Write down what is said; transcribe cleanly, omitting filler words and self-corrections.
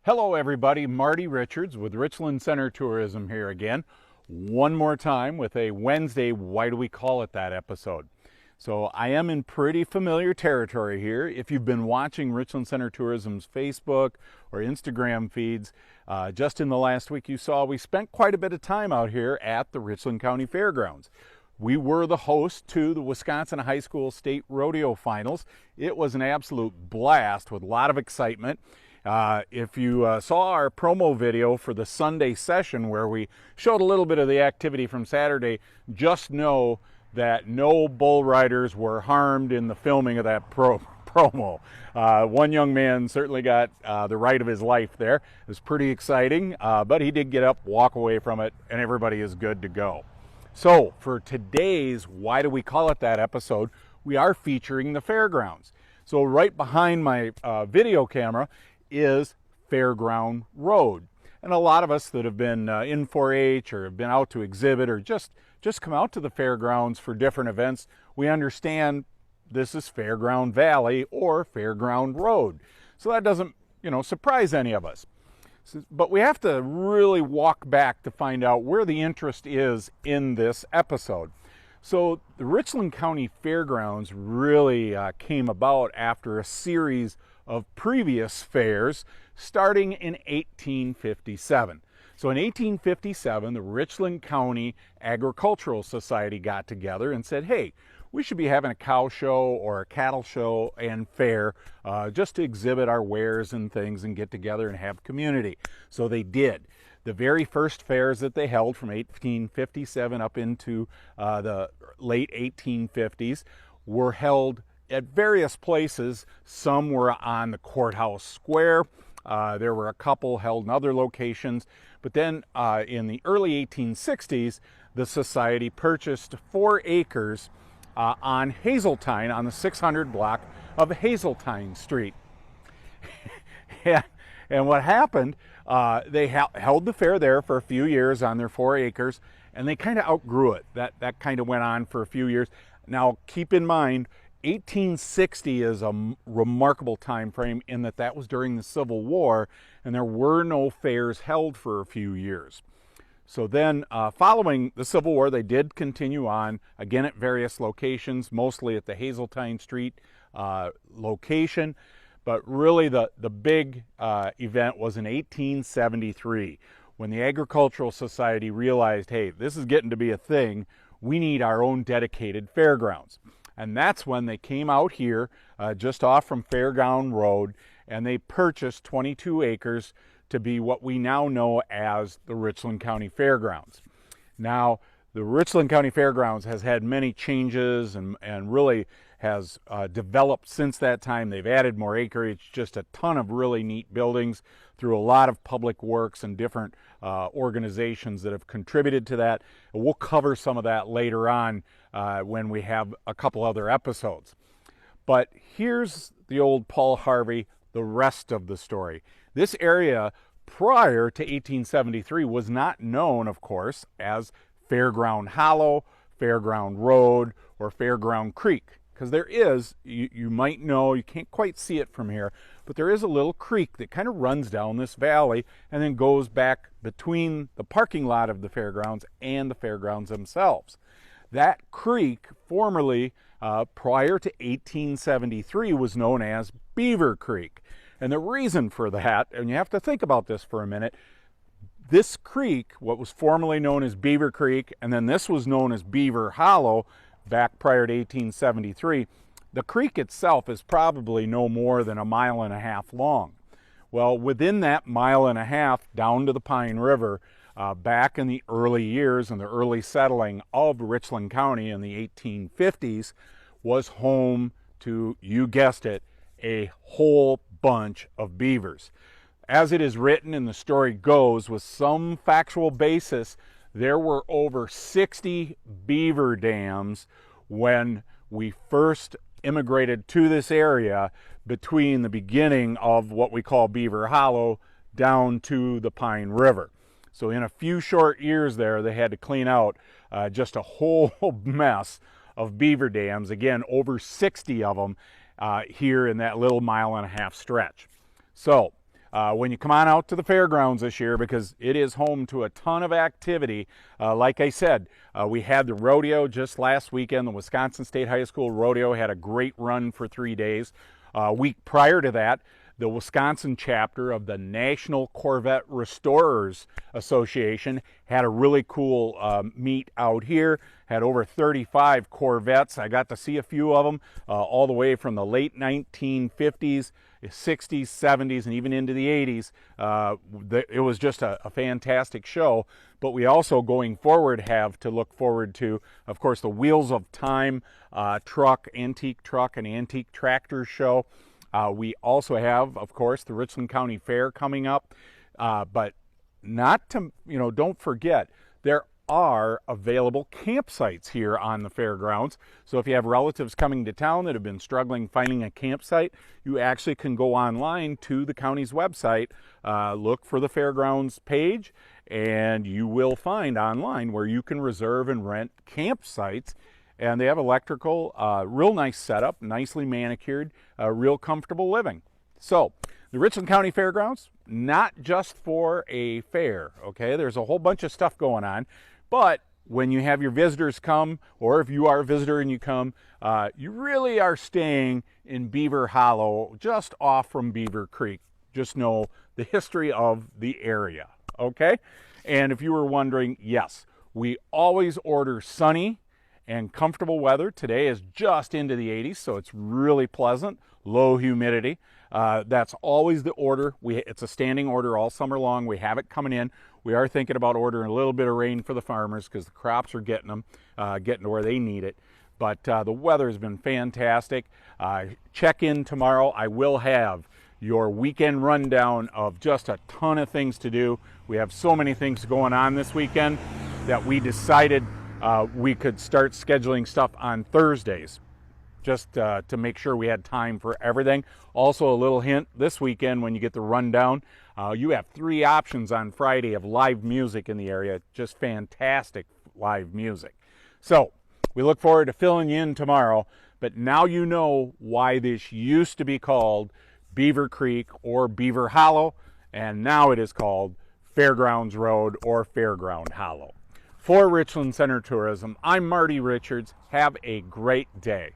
Hello everybody, Marty Richards with Richland Center Tourism here again. One more time with a Wednesday, why do we call it that episode. So I am in pretty familiar territory here. If you've been watching Richland Center Tourism's Facebook or Instagram feeds, just in the last week you saw we spent quite a bit of time out here at the Richland County Fairgrounds. We were the host to the Wisconsin High School State Rodeo Finals. It was an absolute blast with a lot of excitement. If you saw our promo video for the Sunday session where we showed a little bit of the activity from Saturday, just know that no bull riders were harmed in the filming of that promo. One young man certainly got the ride of his life there. It was pretty exciting, but he did get up, walk away from it, and everybody is good to go. So for today's Why Do We Call It That episode, we are featuring the fairgrounds. So right behind my video camera is Fairground Road. And a lot of us that have been in 4-H or have been out to exhibit or just come out to the fairgrounds for different events, we understand this is Fairground Valley or Fairground Road. So that doesn't, surprise any of us. But we have to really walk back to find out where the interest is in this episode. So the Richland County Fairgrounds really came about after a series of previous fairs starting in 1857. So in 1857, the Richland County Agricultural Society got together and said, hey, we should be having a cow show or a cattle show and fair just to exhibit our wares and things and get together and have community. So they did. The very first fairs that they held from 1857 up into the late 1850s were held at various places. Some were on the courthouse square. There were a couple held in other locations. But then in the early 1860s, the society purchased 4 acres on Hazeltine, on the 600 block of Hazeltine Street. And what happened, they held the fair there for a few years on their 4 acres, and they kind of outgrew it. That kind of went on for a few years. Now, keep in mind, 1860 is a remarkable time frame in that was during the Civil War, and there were no fairs held for a few years. So then, following the Civil War, they did continue on, again at various locations, mostly at the Hazeltine Street location. But really the big event was in 1873, when the Agricultural Society realized, hey, this is getting to be a thing. We need our own dedicated fairgrounds. And that's when they came out here just off from Fairground Road, and they purchased 22 acres to be what we now know as the Richland County Fairgrounds. Now, the Richland County Fairgrounds has had many changes and really has developed since that time. They've added more acreage, just a ton of really neat buildings through a lot of public works and different organizations that have contributed to that. And we'll cover some of that later on when we have a couple other episodes. But here's the old Paul Harvey, the rest of the story. This area prior to 1873 was not known, of course, as Fairground Hollow, Fairground Road, or Fairground Creek. Because there is, you might know, you can't quite see it from here, but there is a little creek that kind of runs down this valley and then goes back between the parking lot of the fairgrounds and the fairgrounds themselves. That creek, formerly, prior to 1873, was known as Beaver Creek. And the reason for that, and you have to think about this for a minute, this creek, what was formerly known as Beaver Creek, and then this was known as Beaver Hollow back prior to 1873, the creek itself is probably no more than 1.5 miles long. Well, within that 1.5 miles down to the Pine River, back in the early years and the early settling of Richland County in the 1850s, was home to, you guessed it, a whole bunch of beavers. As it is written and the story goes, with some factual basis, there were over 60 beaver dams when we first immigrated to this area between the beginning of what we call Beaver Hollow down to the Pine River. So in a few short years there, they had to clean out just a whole mess of beaver dams, again, over 60 of them here in that little 1.5 mile stretch. So when you come on out to the fairgrounds this year, because it is home to a ton of activity. Like I said, we had the rodeo just last weekend. The Wisconsin State High School Rodeo had a great run for 3 days. A week prior to that, the Wisconsin chapter of the National Corvette Restorers Association had a really cool meet out here. Had over 35 Corvettes. I got to see a few of them, all the way from the late 1950s, 60s, 70s, and even into the 80s. It was just a fantastic show. But we also, going forward, have to look forward to, of course, the Wheels of Time antique truck and antique tractor show. We also have, of course, the Richland County Fair coming up. But not to, don't forget, there are available campsites here on the fairgrounds. So if you have relatives coming to town that have been struggling finding a campsite, you actually can go online to the county's website, look for the fairgrounds page, and you will find online where you can reserve and rent campsites. And they have electrical, real nice setup, nicely manicured, real comfortable living. So the Richland County Fairgrounds, not just for a fair, okay? There's a whole bunch of stuff going on. But when you have your visitors come, or if you are a visitor and you come, you really are staying in Beaver Hollow, just off from Beaver Creek. Just know the history of the area, okay? And if you were wondering, yes, we always order sunny and comfortable weather. Today is just into the 80s, so it's really pleasant, low humidity. That's always the order. It's a standing order all summer long. We have it coming in. We are thinking about ordering a little bit of rain for the farmers because the crops are getting to where they need it. But the weather has been fantastic. Check in tomorrow. I will have your weekend rundown of just a ton of things to do. We have so many things going on this weekend that we decided we could start scheduling stuff on Thursdays, just to make sure we had time for everything. Also, a little hint, this weekend when you get the rundown, you have 3 options on Friday of live music in the area. Just fantastic live music. So we look forward to filling you in tomorrow, but now you know why this used to be called Beaver Creek or Beaver Hollow, and now it is called Fairgrounds Road or Fairground Hollow. For Richland Center Tourism, I'm Marty Richards. Have a great day.